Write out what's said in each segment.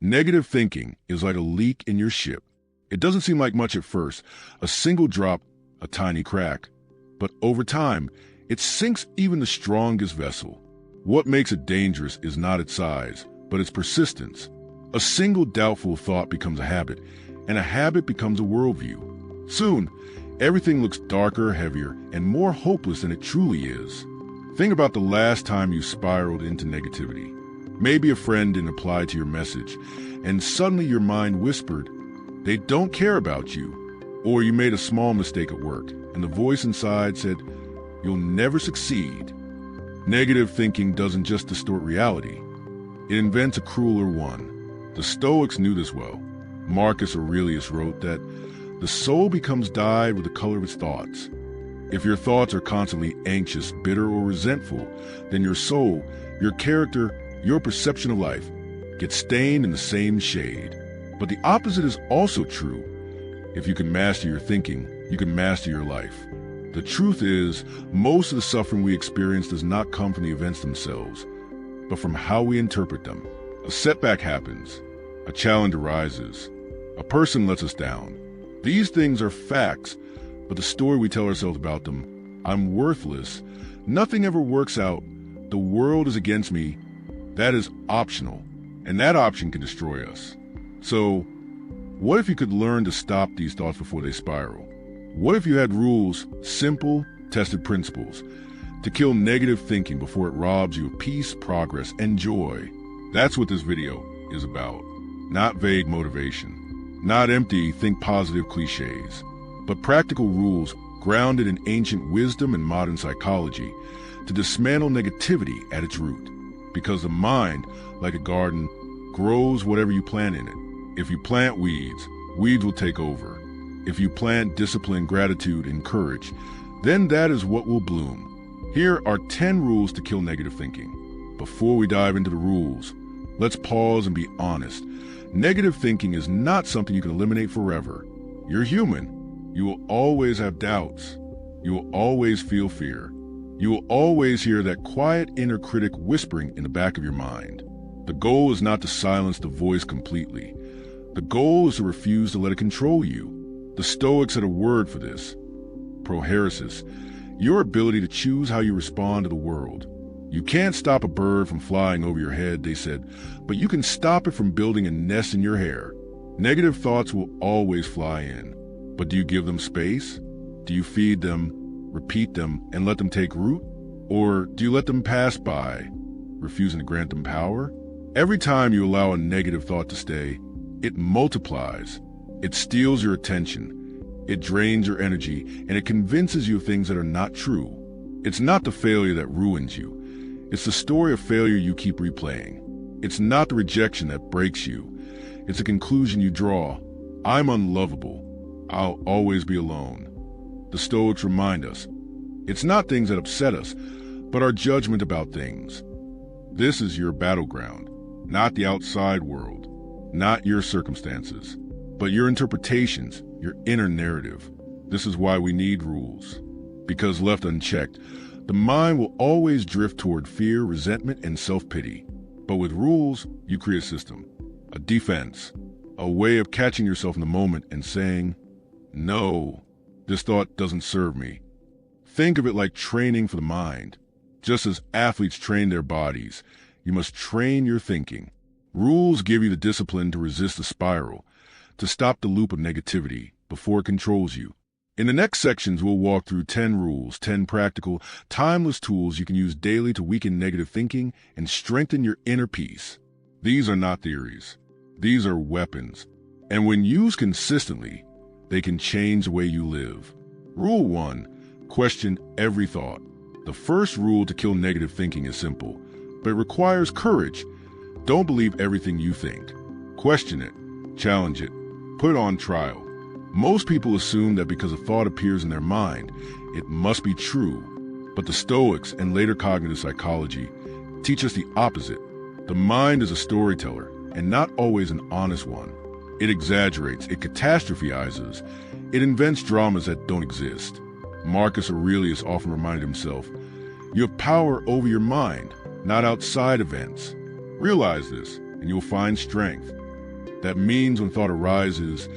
Negative thinking is like a leak in your ship. It doesn't seem like much at first, a single drop, a tiny crack. But over time, it sinks even the strongest vessel. What makes it dangerous is not its size, but its persistence. A single doubtful thought becomes a habit, and a habit becomes a worldview. Soon, everything looks darker, heavier, and more hopeless than it truly is. Think about the last time you spiraled into negativity. Maybe a friend didn't reply to your message, and suddenly your mind whispered, "They don't care about you." Or you made a small mistake at work, and the voice inside said, "You'll never succeed." Negative thinking doesn't just distort reality. It invents a crueler one. The Stoics knew this well. Marcus Aurelius wrote that the soul becomes dyed with the color of its thoughts. If your thoughts are constantly anxious, bitter, or resentful, then your soul, your character, your perception of life gets stained in the same shade. But the opposite is also true. If you can master your thinking, you can master your life. The truth is, most of the suffering we experience does not come from the events themselves, but from how we interpret them. A setback happens, a challenge arises, a person lets us down. These things are facts, but the story we tell ourselves about them, "I'm worthless, nothing ever works out, the world is against me," that is optional, and that option can destroy us. So, what if you could learn to stop these thoughts before they spiral? What if you had rules, simple, tested principles, to kill negative thinking before it robs you of peace, progress, and joy? That's what this video is about. Not vague motivation, not empty think positive cliches, but practical rules grounded in ancient wisdom and modern psychology to dismantle negativity at its root. Because the mind, like a garden, grows whatever you plant in it. If you plant weeds, weeds will take over. If you plant discipline, gratitude, and courage, then that is what will bloom. Here are 10 rules to kill negative thinking. Before we dive into the rules, let's pause and be honest. Negative thinking is not something you can eliminate forever. You're human. You will always have doubts. You will always feel fear. You will always hear that quiet inner critic whispering in the back of your mind. The goal is not to silence the voice completely. The goal is to refuse to let it control you. The Stoics had a word for this: prohairesis, your ability to choose how you respond to the world. You can't stop a bird from flying over your head, they said, but you can stop it from building a nest in your hair. Negative thoughts will always fly in, but do you give them space? Do you feed them, repeat them, and let them take root? Or do you let them pass by, refusing to grant them power? Every time you allow a negative thought to stay, it multiplies. It steals your attention. It drains your energy, and it convinces you of things that are not true. It's not the failure that ruins you. It's the story of failure you keep replaying. It's not the rejection that breaks you. It's a conclusion you draw. I'm unlovable. I'll always be alone. The Stoics remind us, it's not things that upset us, but our judgment about things. This is your battleground, not the outside world, not your circumstances, but your interpretations, your inner narrative. This is why we need rules. Because left unchecked, the mind will always drift toward fear, resentment, and self-pity. But with rules, you create a system, a defense, a way of catching yourself in the moment and saying, "No, this thought doesn't serve me." Think of it like training for the mind. Just as athletes train their bodies, you must train your thinking. Rules give you the discipline to resist the spiral, to stop the loop of negativity before it controls you. In the next sections, we'll walk through 10 rules, 10 practical, timeless tools you can use daily to weaken negative thinking and strengthen your inner peace. These are not theories. These are weapons. And when used consistently, they can change the way you live. Rule 1, question every thought. The first rule to kill negative thinking is simple, but it requires courage. Don't believe everything you think. Question it, challenge it, put it on trial. Most people assume that because a thought appears in their mind, it must be true. But the Stoics and later cognitive psychology teach us the opposite. The mind is a storyteller, and not always an honest one. It exaggerates, it catastrophizes, it invents dramas that don't exist. Marcus Aurelius often reminded himself, you have power over your mind, not outside events. Realize this, and you'll find strength. That means when thought arises,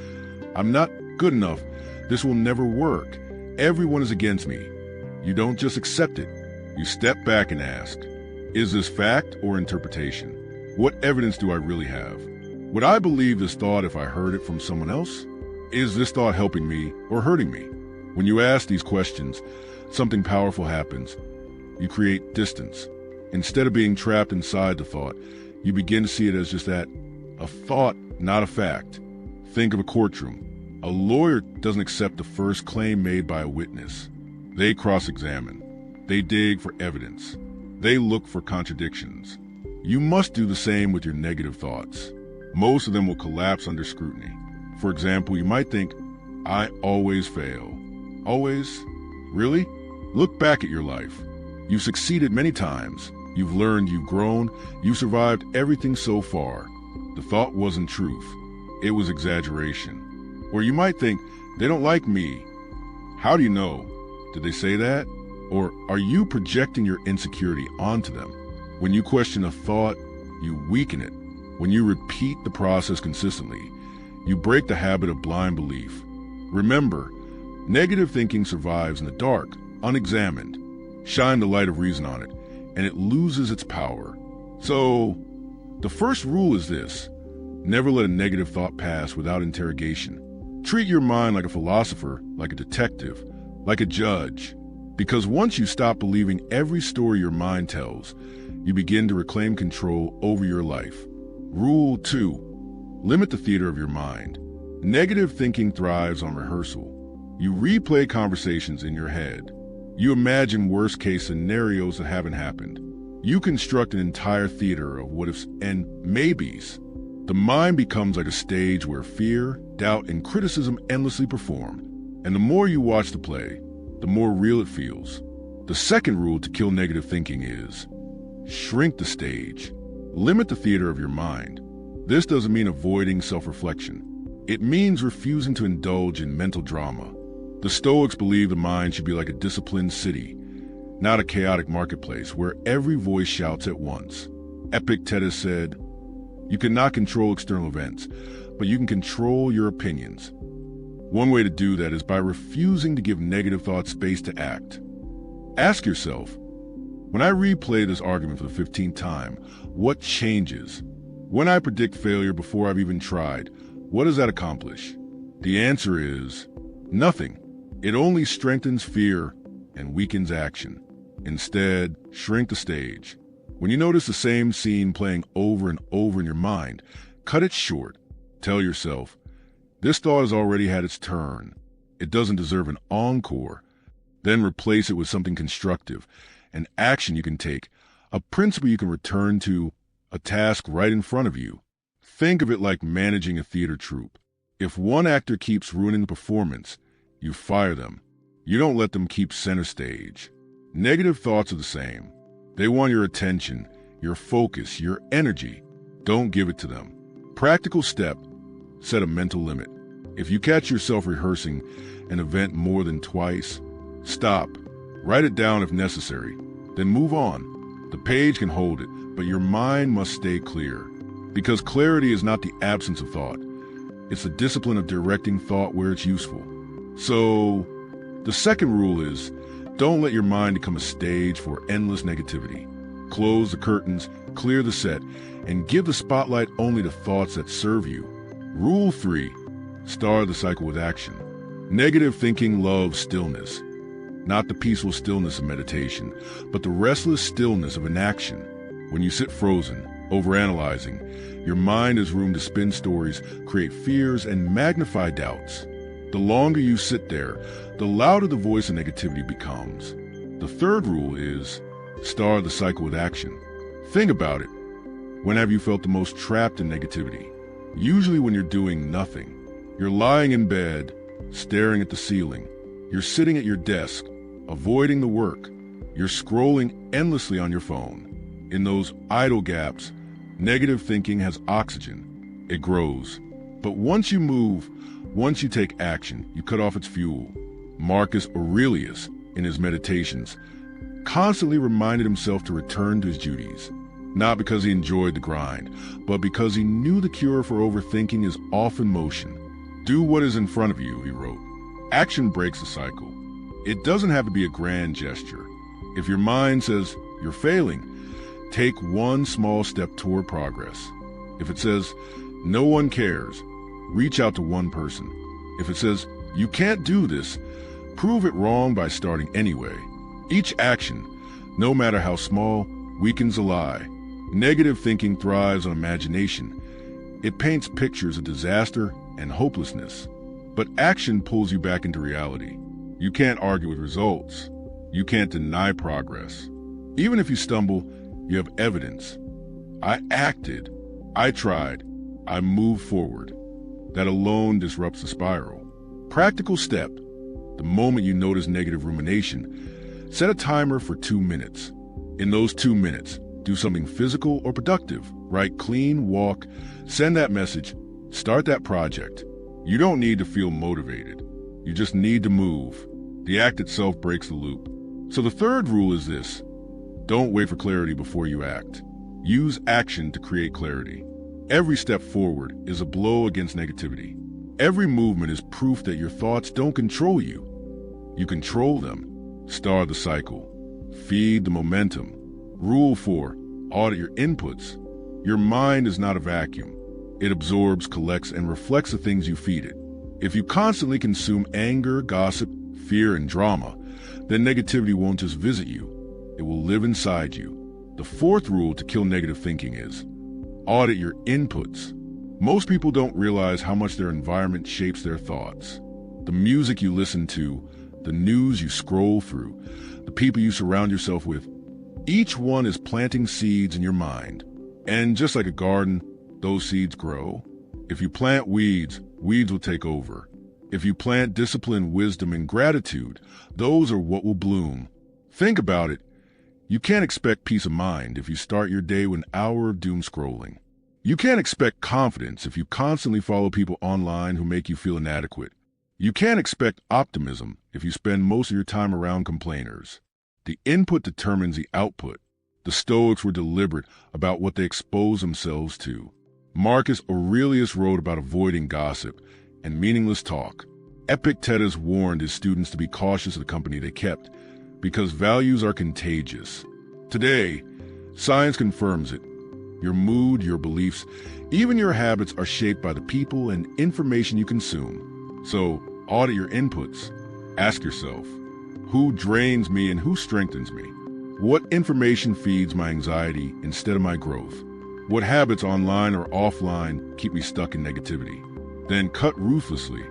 I'm not good enough, this will never work, everyone is against me, you don't just accept it. You step back and ask, is this fact or interpretation? What evidence do I really have? Would I believe this thought if I heard it from someone else? Is this thought helping me or hurting me? When you ask these questions, something powerful happens. You create distance. Instead of being trapped inside the thought, you begin to see it as just that, a thought, not a fact. Think of a courtroom. A lawyer doesn't accept the first claim made by a witness. They cross-examine. They dig for evidence. They look for contradictions. You must do the same with your negative thoughts. Most of them will collapse under scrutiny. For example, you might think, I always fail. Always? Really? Look back at your life. You've succeeded many times. You've learned, you've grown, you've survived everything so far. The thought wasn't truth. It was exaggeration. Or you might think, they don't like me. How do you know? Did they say that? Or are you projecting your insecurity onto them? When you question a thought, you weaken it. When you repeat the process consistently, you break the habit of blind belief. Remember, negative thinking survives in the dark, unexamined. Shine the light of reason on it, and it loses its power. So, the first rule is this: never let a negative thought pass without interrogation. Treat your mind like a philosopher, like a detective, like a judge. Because once you stop believing every story your mind tells, you begin to reclaim control over your life. Rule 2. Limit the theater of your mind. Negative thinking thrives on rehearsal. You replay conversations in your head. You imagine worst-case scenarios that haven't happened. You construct an entire theater of what-ifs and maybes. The mind becomes like a stage where fear, doubt, and criticism endlessly perform. And the more you watch the play, the more real it feels. The second rule to kill negative thinking is shrink the stage. Limit the theater of your mind. This doesn't mean avoiding self-reflection. It means refusing to indulge in mental drama. The Stoics believe the mind should be like a disciplined city, not a chaotic marketplace where every voice shouts at once. Epictetus said, "You cannot control external events, but you can control your opinions." One way to do that is by refusing to give negative thoughts space to act. Ask yourself, when I replay this argument for the 15th time, what changes? When I predict failure before I've even tried, what does that accomplish? The answer is nothing. It only strengthens fear and weakens action. Instead, shrink the stage. When you notice the same scene playing over and over in your mind, cut it short. Tell yourself, this thought has already had its turn. It doesn't deserve an encore. Then replace it with something constructive, an action you can take, a principle you can return to, a task right in front of you. Think of it like managing a theater troupe. If one actor keeps ruining the performance, you fire them. You don't let them keep center stage. Negative thoughts are the same. They want your attention, your focus, your energy. Don't give it to them. Practical step: set a mental limit. If you catch yourself rehearsing an event more than twice, stop. Write it down if necessary. Then move on. The page can hold it, but your mind must stay clear. Because clarity is not the absence of thought. It's the discipline of directing thought where it's useful. So, the second rule is, don't let your mind become a stage for endless negativity. Close the curtains, clear the set, and give the spotlight only to thoughts that serve you. Rule 3. Start the cycle with action. Negative thinking loves stillness. Not the peaceful stillness of meditation, but the restless stillness of inaction. When you sit frozen, overanalyzing, your mind has room to spin stories, create fears, and magnify doubts. The longer you sit there, the louder the voice of negativity becomes. The third rule is, start the cycle with action. Think about it. When have you felt the most trapped in negativity? Usually when you're doing nothing. You're lying in bed, staring at the ceiling. You're sitting at your desk, avoiding the work. You're scrolling endlessly on your phone. In those idle gaps, negative thinking has oxygen. It grows. But once you move, once you take action, you cut off its fuel. Marcus Aurelius, in his meditations, constantly reminded himself to return to his duties. Not because he enjoyed the grind, but because he knew the cure for overthinking is often motion. Do what is in front of you, he wrote. Action breaks the cycle. It doesn't have to be a grand gesture. If your mind says you're failing, take one small step toward progress. If it says no one cares, reach out to one person. If it says you can't do this, prove it wrong by starting anyway. Each action, no matter how small, weakens a lie. Negative thinking thrives on imagination. It paints pictures of disaster and hopelessness. But action pulls you back into reality. You can't argue with results. You can't deny progress. Even if you stumble, you have evidence. I acted. I tried. I moved forward. That alone disrupts the spiral. Practical step. The moment you notice negative rumination, set a timer for 2 minutes. In those 2 minutes, do something physical or productive. Write clean, walk, send that message, start that project. You don't need to feel motivated. You just need to move. The act itself breaks the loop. So the third rule is this: don't wait for clarity before you act. Use action to create clarity. Every step forward is a blow against negativity. Every movement is proof that your thoughts don't control you. You control them. Start the cycle. Feed the momentum. Rule 4. Audit your inputs. Your mind is not a vacuum. It absorbs, collects, and reflects the things you feed it. If you constantly consume anger, gossip, fear, and drama, then negativity won't just visit you. It will live inside you. The fourth rule to kill negative thinking is audit your inputs. Most people don't realize how much their environment shapes their thoughts. The music you listen to, the news you scroll through, the people you surround yourself with, each one is planting seeds in your mind. And just like a garden, those seeds grow. If you plant weeds, weeds will take over. If you plant discipline, wisdom, and gratitude, those are what will bloom. Think about it. You can't expect peace of mind if you start your day with an hour of doom scrolling. You can't expect confidence if you constantly follow people online who make you feel inadequate. You can't expect optimism if you spend most of your time around complainers. The input determines the output. The Stoics were deliberate about what they expose themselves to. Marcus Aurelius wrote about avoiding gossip and meaningless talk. Epictetus warned his students to be cautious of the company they kept, because values are contagious. Today, science confirms it. Your mood, your beliefs, even your habits are shaped by the people and information you consume. So, audit your inputs. Ask yourself, who drains me and who strengthens me? What information feeds my anxiety instead of my growth? What habits online or offline keep me stuck in negativity? Then cut ruthlessly.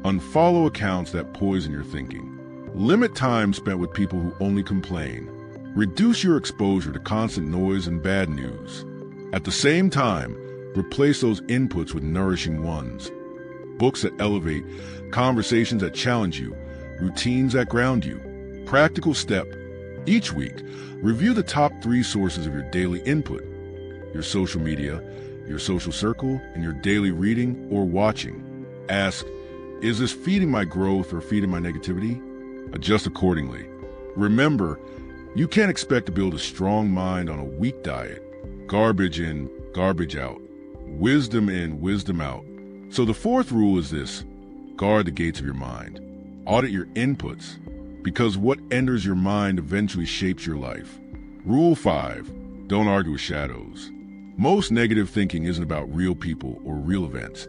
Unfollow accounts that poison your thinking. Limit time spent with people who only complain. Reduce your exposure to constant noise and bad news. At the same time, replace those inputs with nourishing ones. Books that elevate, conversations that challenge you, routines that ground you. Practical step. Each week, review the top 3 sources of your daily input: your social media, your social circle, and your daily reading or watching. Ask, is this feeding my growth or feeding my negativity? Adjust accordingly. Remember, you can't expect to build a strong mind on a weak diet. Garbage in, garbage out. Wisdom in, wisdom out. So the fourth rule is this: guard the gates of your mind. Audit your inputs, because what enters your mind eventually shapes your life. Rule 5, don't argue with shadows. Most negative thinking isn't about real people or real events.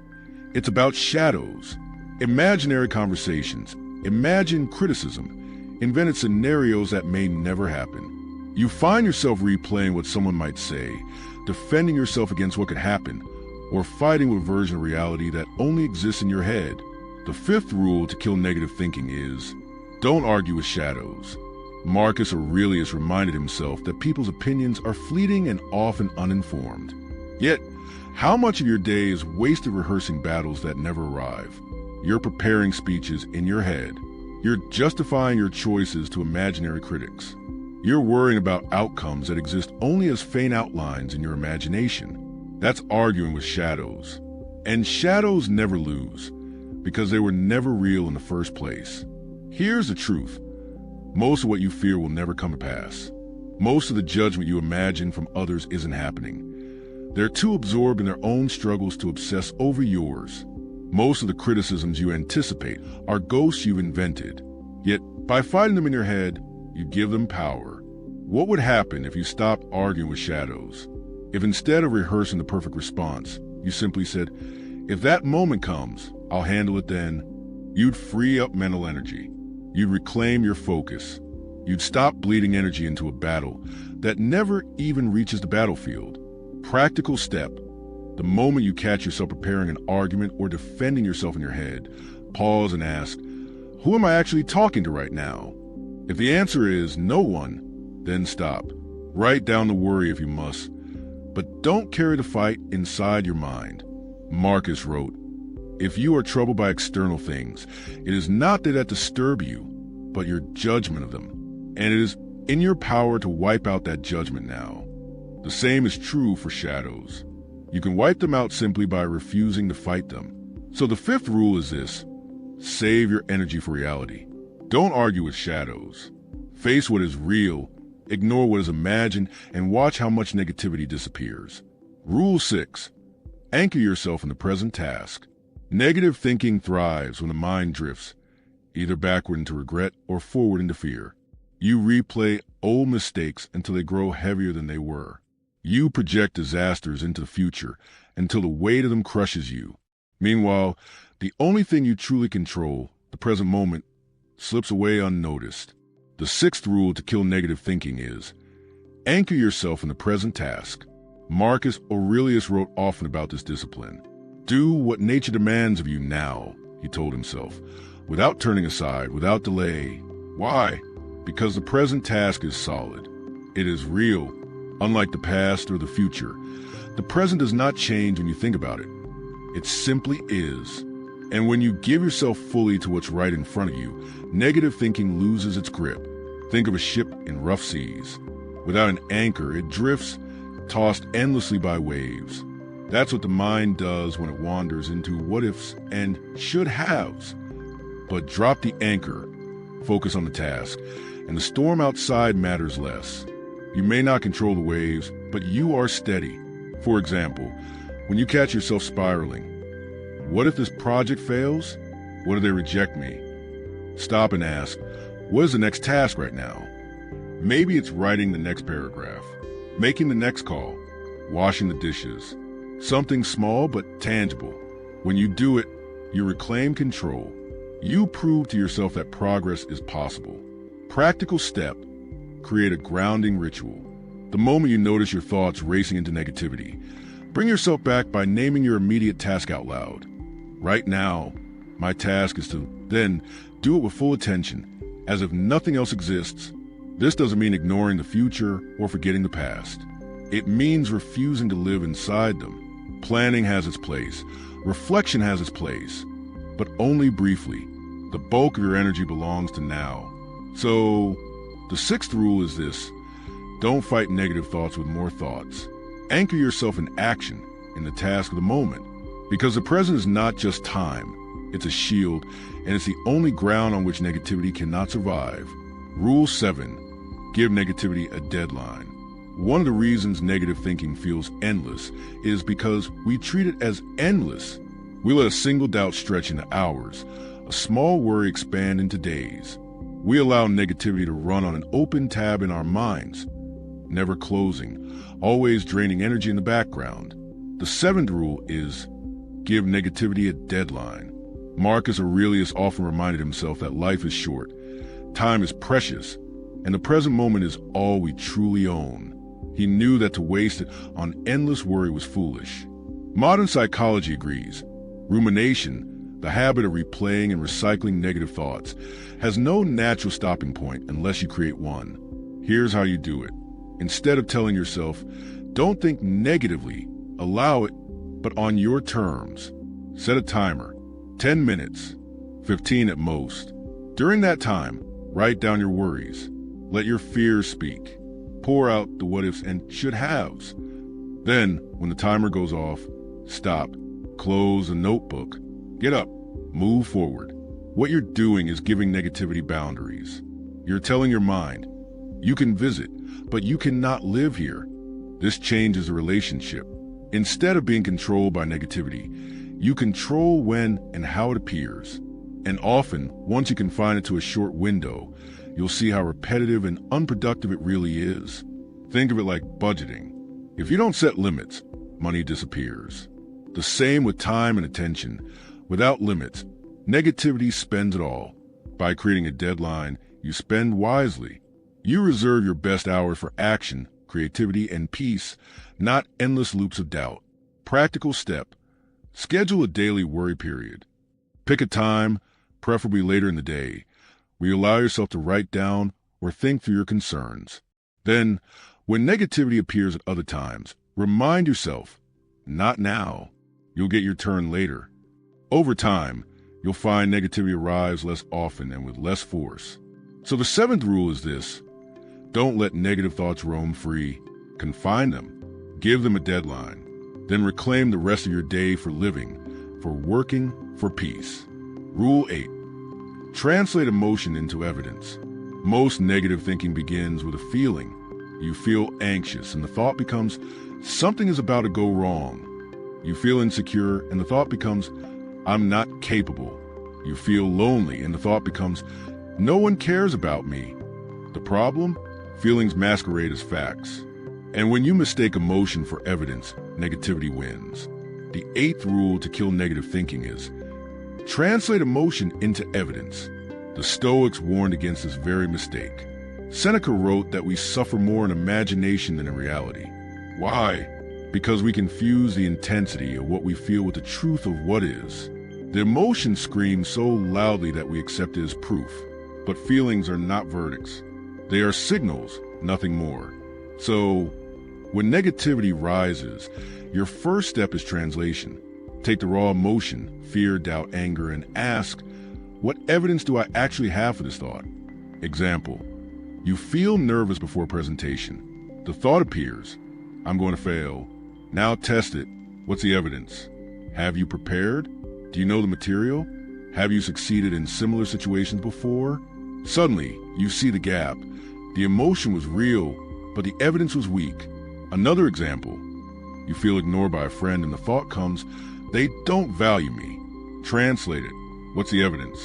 It's about shadows, imaginary conversations. Imagine criticism, invented scenarios that may never happen. You find yourself replaying what someone might say, defending yourself against what could happen, or fighting with a version of reality that only exists in your head. The fifth rule to kill negative thinking is, don't argue with shadows. Marcus Aurelius reminded himself that people's opinions are fleeting and often uninformed. Yet, how much of your day is wasted rehearsing battles that never arrive? You're preparing speeches in your head. You're justifying your choices to imaginary critics. You're worrying about outcomes that exist only as faint outlines in your imagination. That's arguing with shadows. And shadows never lose, because they were never real in the first place. Here's the truth. Most of what you fear will never come to pass. Most of the judgment you imagine from others isn't happening. They're too absorbed in their own struggles to obsess over yours. Most of the criticisms you anticipate are ghosts you've invented. Yet, by fighting them in your head, you give them power. What would happen if you stopped arguing with shadows? If instead of rehearsing the perfect response, you simply said, "If that moment comes, I'll handle it then," you'd free up mental energy. You'd reclaim your focus. You'd stop bleeding energy into a battle that never even reaches the battlefield. Practical step. The moment you catch yourself preparing an argument or defending yourself in your head, pause and ask, who am I actually talking to right now? If the answer is no one, then stop. Write down the worry if you must, but don't carry the fight inside your mind. Marcus wrote, "If you are troubled by external things, it is not that disturb you, but your judgment of them. And it is in your power to wipe out that judgment now." The same is true for shadows. You can wipe them out simply by refusing to fight them. So the fifth rule is this: save your energy for reality. Don't argue with shadows. Face what is real, ignore what is imagined, and watch how much negativity disappears. Rule 6. Anchor yourself in the present task. Negative thinking thrives when the mind drifts, either backward into regret or forward into fear. You replay old mistakes until they grow heavier than they were. You project disasters into the future until the weight of them crushes you. Meanwhile, the only thing you truly control, the present moment, slips away unnoticed. The sixth rule to kill negative thinking is, anchor yourself in the present task. Marcus Aurelius wrote often about this discipline. Do what nature demands of you now, he told himself, without turning aside, without delay. Why? Because the present task is solid. It is real, unlike the past or the future. The present does not change when you think about it. It simply is. And when you give yourself fully to what's right in front of you, negative thinking loses its grip. Think of a ship in rough seas. Without an anchor, it drifts, tossed endlessly by waves. That's what the mind does when it wanders into what-ifs and should-haves. But drop the anchor, focus on the task, and the storm outside matters less. You may not control the waves, but you are steady. For example, when you catch yourself spiraling, what if this project fails? What if they reject me? Stop and ask, what is the next task right now? Maybe it's writing the next paragraph, making the next call, washing the dishes. Something small but tangible. When you do it, you reclaim control. You prove to yourself that progress is possible. Practical step. Create a grounding ritual. The moment you notice your thoughts racing into negativity, bring yourself back by naming your immediate task out loud. Right now, my task is to then do it with full attention, as if nothing else exists. This doesn't mean ignoring the future or forgetting the past. It means refusing to live inside them. Planning has its place. Reflection has its place. But only briefly. The bulk of your energy belongs to now. So, the sixth rule is this: don't fight negative thoughts with more thoughts. Anchor yourself in action, in the task of the moment. Because the present is not just time, it's a shield, and it's the only ground on which negativity cannot survive. Rule 7. Give negativity a deadline. One of the reasons negative thinking feels endless is because we treat it as endless. We let a single doubt stretch into hours, a small worry expand into days. We allow negativity to run on an open tab in our minds, never closing, always draining energy in the background. The seventh rule is give negativity a deadline. Marcus Aurelius often reminded himself that life is short, time is precious, and the present moment is all we truly own. He knew that to waste it on endless worry was foolish. Modern psychology agrees. Rumination, the habit of replaying and recycling negative thoughts, has no natural stopping point unless you create one. Here's how you do it. Instead of telling yourself, don't think negatively, allow it, but on your terms. Set a timer, 10 minutes, 15 at most. During that time, write down your worries. Let your fears speak. Pour out the what-ifs and should-haves. Then, when the timer goes off, stop, close the notebook, get up, move forward. What you're doing is giving negativity boundaries. You're telling your mind, You can visit, but you cannot live here. This changes the relationship. Instead of being controlled by negativity, you control when and how it appears. And often, once you confine it to a short window, you'll see how repetitive and unproductive it really is. Think of it like budgeting. If you don't set limits, money disappears. The same with time and attention. Without limits, negativity spends it all. By creating a deadline, you spend wisely. You reserve your best hours for action, creativity, and peace, not endless loops of doubt. Practical step. Schedule a daily worry period. Pick a time, preferably later in the day, where you allow yourself to write down or think through your concerns. Then, when negativity appears at other times, remind yourself, not now. You'll get your turn later. Over time, you'll find negativity arrives less often and with less force. So the seventh rule is this: don't let negative thoughts roam free. Confine them. Give them a deadline. Then reclaim the rest of your day for living, for working, for peace. Rule 8. Translate emotion into evidence. Most negative thinking begins with a feeling. You feel anxious, and the thought becomes, something is about to go wrong. You feel insecure, and the thought becomes, I'm not capable. You feel lonely, and the thought becomes, no one cares about me. The problem? Feelings masquerade as facts. And when you mistake emotion for evidence, negativity wins. The eighth rule to kill negative thinking is, translate emotion into evidence. The Stoics warned against this very mistake. Seneca wrote that we suffer more in imagination than in reality. Why? Because we confuse the intensity of what we feel with the truth of what is. The emotion screams so loudly that we accept it as proof. But feelings are not verdicts. They are signals, nothing more. So, when negativity rises, your first step is translation. Take the raw emotion, fear, doubt, anger, and ask, what evidence do I actually have for this thought? Example, you feel nervous before a presentation. The thought appears, I'm going to fail. Now test it. What's the evidence? Have you prepared? Do you know the material? Have you succeeded in similar situations before? Suddenly, you see the gap. The emotion was real, but the evidence was weak. Another example, you feel ignored by a friend and the thought comes, they don't value me. Translate it. What's the evidence?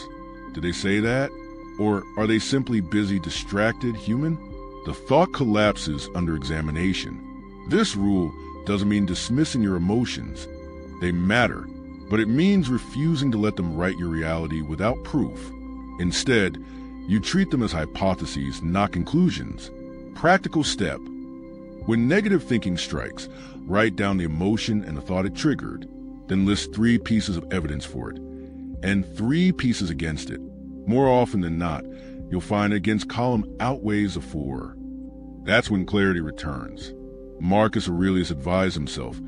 Did they say that? Or are they simply busy, distracted, human? The thought collapses under examination. This rule doesn't mean dismissing your emotions. They matter, but it means refusing to let them write your reality without proof. Instead, you treat them as hypotheses, not conclusions. Practical step. When negative thinking strikes, write down the emotion and the thought it triggered, then list 3 pieces of evidence for it, and 3 pieces against it. More often than not, you'll find against column outweighs the 4. That's when clarity returns. Marcus Aurelius advised himself,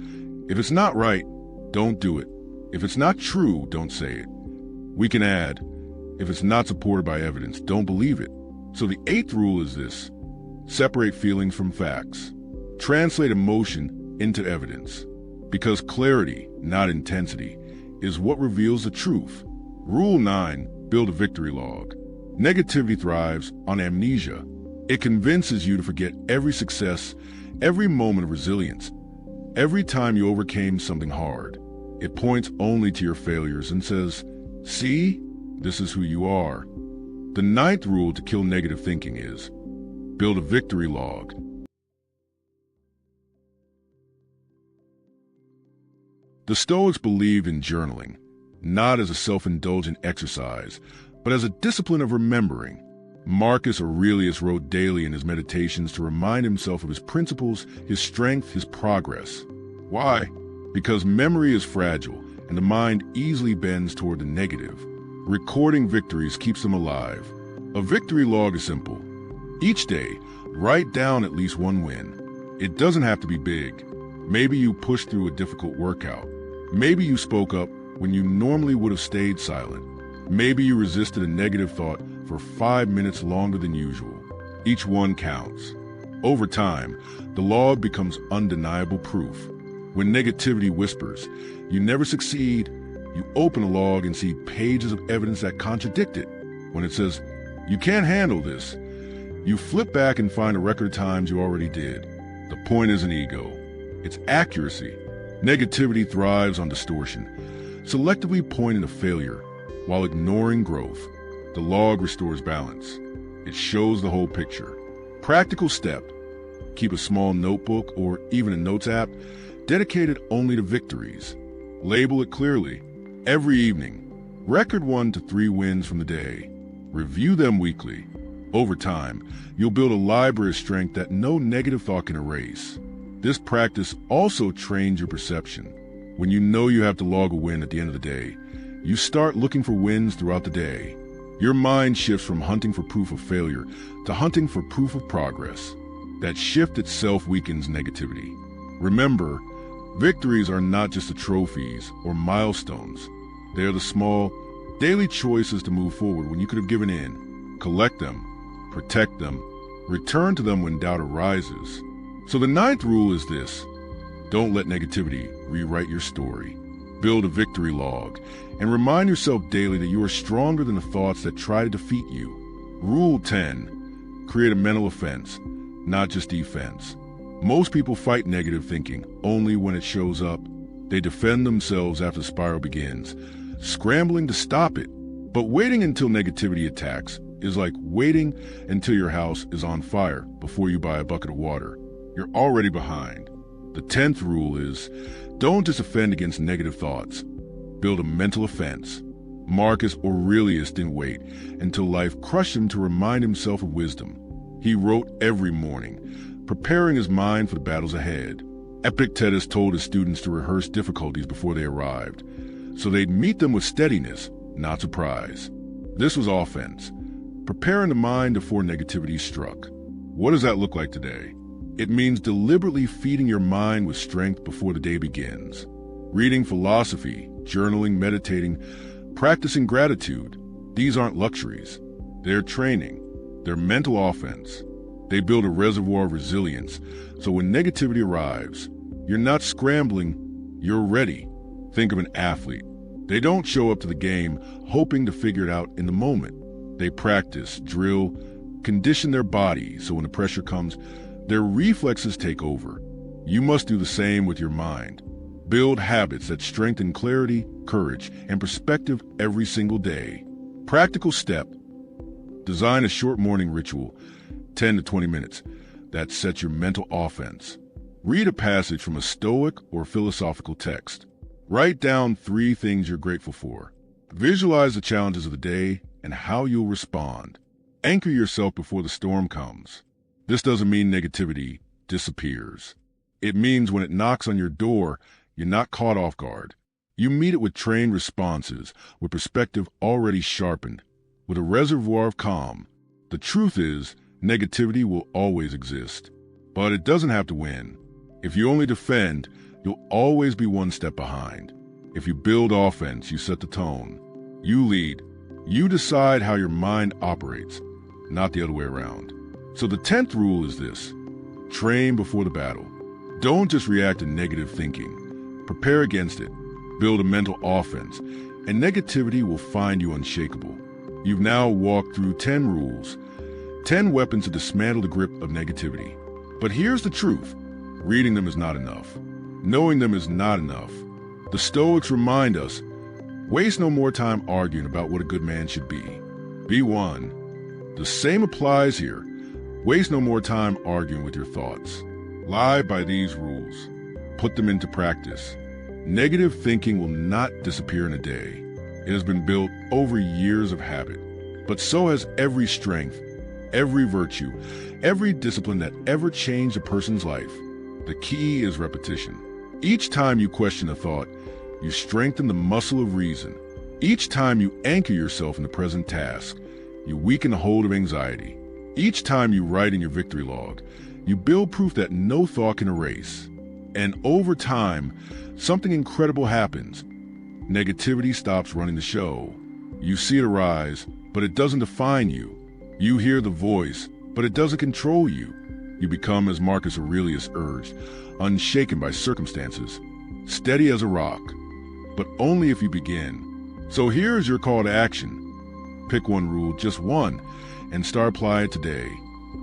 if it's not right, don't do it. If it's not true, don't say it. We can add, if it's not supported by evidence, don't believe it. So the 8th rule is this: separate feelings from facts. Translate emotion into evidence. Because clarity, not intensity, is what reveals the truth. Rule 9, build a victory log. Negativity thrives on amnesia. It convinces you to forget every success, every moment of resilience, every time you overcame something hard. It points only to your failures and says, see, this is who you are. The 9th rule to kill negative thinking is, build a victory log. The Stoics believed in journaling, not as a self-indulgent exercise, but as a discipline of remembering. Marcus Aurelius wrote daily in his meditations to remind himself of his principles, his strength, his progress. Why? Because memory is fragile, and the mind easily bends toward the negative. Recording victories keeps them alive. A victory log is simple. Each day, write down at least one win. It doesn't have to be big. Maybe you pushed through a difficult workout. Maybe you spoke up when you normally would have stayed silent. Maybe you resisted a negative thought for 5 minutes longer than usual. Each one counts. Over time, the log becomes undeniable proof. When negativity whispers, you never succeed, you open a log and see pages of evidence that contradict it. When it says, you can't handle this, You flip back and find a record of times you already did. The point isn't ego. It's accuracy. Negativity thrives on distortion, selectively pointing to failure while ignoring growth. The log restores balance. It shows the whole picture. Practical step. Keep a small notebook or even a notes app dedicated only to victories. Label it clearly. Every evening, record 1 to 3 wins from the day. Review them weekly. Over time, you'll build a library of strength that no negative thought can erase. This practice also trains your perception. When you know you have to log a win at the end of the day, you start looking for wins throughout the day. Your mind shifts from hunting for proof of failure to hunting for proof of progress. That shift itself weakens negativity. Remember, victories are not just the trophies or milestones. They are the small, daily choices to move forward when you could have given in. Collect them, protect them, return to them when doubt arises. So the 9th rule is this: don't let negativity rewrite your story. Build a victory log and remind yourself daily that you are stronger than the thoughts that try to defeat you. Rule 10: create a mental offense, not just defense. Most people fight negative thinking only when it shows up. They defend themselves after the spiral begins, scrambling to stop it. But waiting until negativity attacks is like waiting until your house is on fire before you buy a bucket of water. You're already behind. The 10th rule is, don't just offend against negative thoughts. Build a mental offense. Marcus Aurelius didn't wait until life crushed him to remind himself of wisdom. He wrote every morning, preparing his mind for the battles ahead. Epictetus told his students to rehearse difficulties before they arrived, so they'd meet them with steadiness, not surprise. This was offense, preparing the mind before negativity struck. What does that look like today? It means deliberately feeding your mind with strength before the day begins. Reading philosophy, journaling, meditating, practicing gratitude. These aren't luxuries. They're training. They're mental offense. They build a reservoir of resilience, so when negativity arrives, you're not scrambling, you're ready. Think of an athlete. They don't show up to the game hoping to figure it out in the moment. They practice, drill, condition their body so when the pressure comes, their reflexes take over. You must do the same with your mind. Build habits that strengthen clarity, courage, and perspective every single day. Practical step. Design a short morning ritual, 10 to 20 minutes, that sets your mental offense. Read a passage from a Stoic or philosophical text. Write down 3 things you're grateful for. Visualize the challenges of the day and how you'll respond. Anchor yourself before the storm comes. This doesn't mean negativity disappears. It means when it knocks on your door, you're not caught off guard. You meet it with trained responses, with perspective already sharpened, with a reservoir of calm. The truth is, negativity will always exist, but it doesn't have to win. If you only defend, you'll always be one step behind. If you build offense, you set the tone. You lead. You decide how your mind operates, not the other way around. So the 10th rule is this: train before the battle. Don't just react to negative thinking. Prepare against it. Build a mental offense, and negativity will find you unshakable. You've now walked through 10 rules, 10 weapons to dismantle the grip of negativity. But here's the truth. Reading them is not enough. Knowing them is not enough. The Stoics remind us, waste no more time arguing about what a good man should be. Be one. The same applies here. Waste no more time arguing with your thoughts. Live by these rules. Put them into practice. Negative thinking will not disappear in a day. It has been built over years of habit. But so has every strength, every virtue, every discipline that ever changed a person's life. The key is repetition. Each time you question a thought, you strengthen the muscle of reason. Each time you anchor yourself in the present task, you weaken the hold of anxiety. Each time you write in your victory log, you build proof that no thought can erase. And over time, something incredible happens. Negativity stops running the show. You see it arise, but it doesn't define you. You hear the voice, but it doesn't control you. You become, as Marcus Aurelius urged, unshaken by circumstances, steady as a rock, but only if you begin. So here's your call to action. Pick one rule, just one, and start applying it today.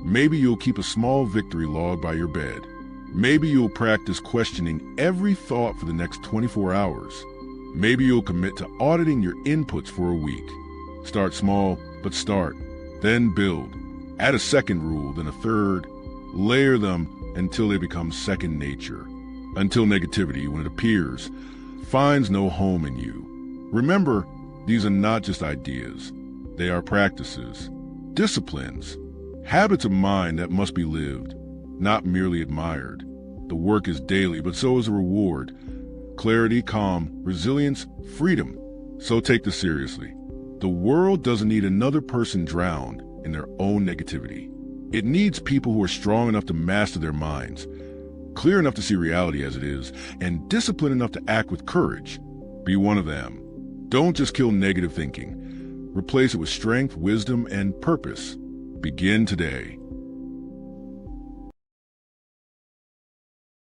Maybe you'll keep a small victory log by your bed. Maybe you'll practice questioning every thought for the next 24 hours. Maybe you'll commit to auditing your inputs for a week. Start small, but start. Then build. Add a second rule, then a third. Layer them until they become second nature. Until negativity, when it appears, finds no home in you. Remember, these are not just ideas. They are practices, disciplines, habits of mind that must be lived, not merely admired. The work is daily, but so is a reward. Clarity, calm, resilience, freedom. So take this seriously. The world doesn't need another person drowned in their own negativity. It needs people who are strong enough to master their minds, clear enough to see reality as it is, and disciplined enough to act with courage. Be one of them. Don't just kill negative thinking. Replace it with strength, wisdom, and purpose. Begin today.